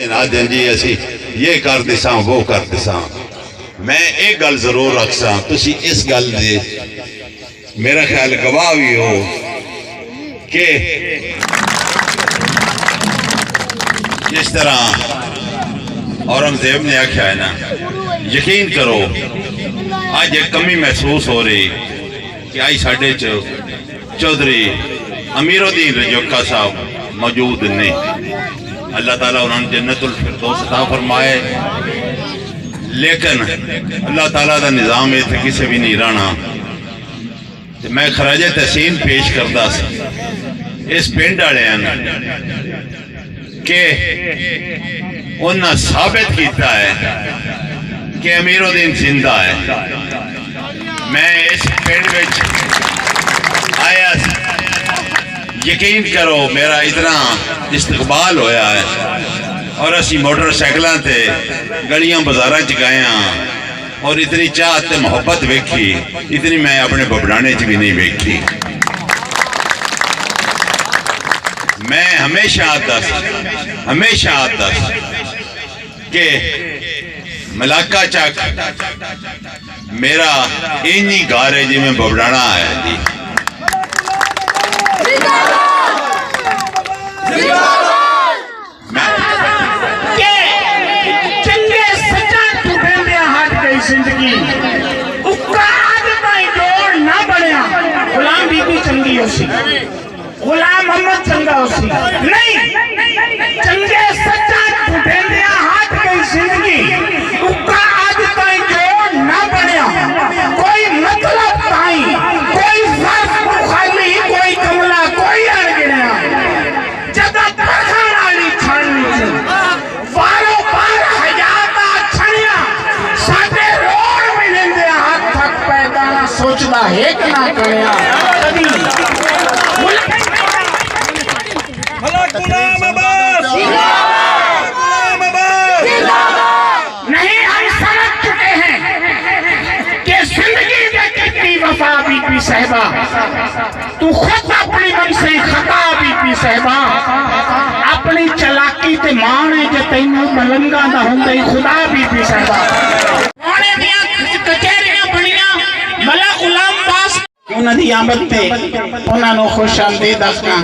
गिना दें जी असी ये कर दिसा वो कर दिसा। मैं एक गल जरूर रखसा, तुसी इस गल दे मेरा ख्याल गवाह भी हो कि जिस तरह औरंगजेब ने आख्या है ना, यकीन करो आज एक कमी महसूस हो रही कि आज साढ़े चौधरी अमीरुद्दीन रजौका साहब मौजूद ने। अल्लाह ताला उन्होंने जन्नतुल फिरदौस अता फरमाए, लेकिन अल्लाह ताला का निज़ाम इतने किसी भी नहीं रहना। तो मैं खराजे तहसीन पेश करता इस पिंड वाले कि उन्हें साबित किया है कि अमीरुद्दीन जिंदा है। मैं इस पिंड में आया, यकीन करो मेरा इतना इस्तकबाल होया है और असी मोटरसाइकिलों से गलियां बाजारा च गए और इतनी चाहत ते मोहब्बत वेखी इतनी मैं अपने बबड़ाने च भी नहीं वेखी। मैं हमेशा दस कि मलाका चक मेरा इन्नी घर है जिमें बबड़ाना है जी। जिंदगी जोड़ ना बनया गुलाम बीबी चंगी हो सी, गुलाम मोहम्मद चंगा हो सी नहीं, चंगे सच्चा टूटेंदिया हाथ गई जिंदगी उका आज ताई जोड़ ना बनया। कोई मतलब ताई कोई फर्क खाली कोई कमला कोई अड़गड़िया जदा परखान वाली छाननी वारो पार हजाता छनिया साडे रोड में लेंदे हाथ थक पैदा सोचदा है कि ना करया कदी गुलाम अब्बास नहीं। हम समझ चुके हैं कि जिंदगी में कितनी वफा बीबी साहिबा, तू खुद अपनी मन से खता बीबी साहिबा, अपनी चलाकी ते मान है जे तैनू मलंगा दा हुंदे खुदा बीबी साहिबा। ओने दियां कचहरियां बणियां मला गुलाम पास उन्हां दी आमद ते उन्हां नू खुश आमदीद आखना।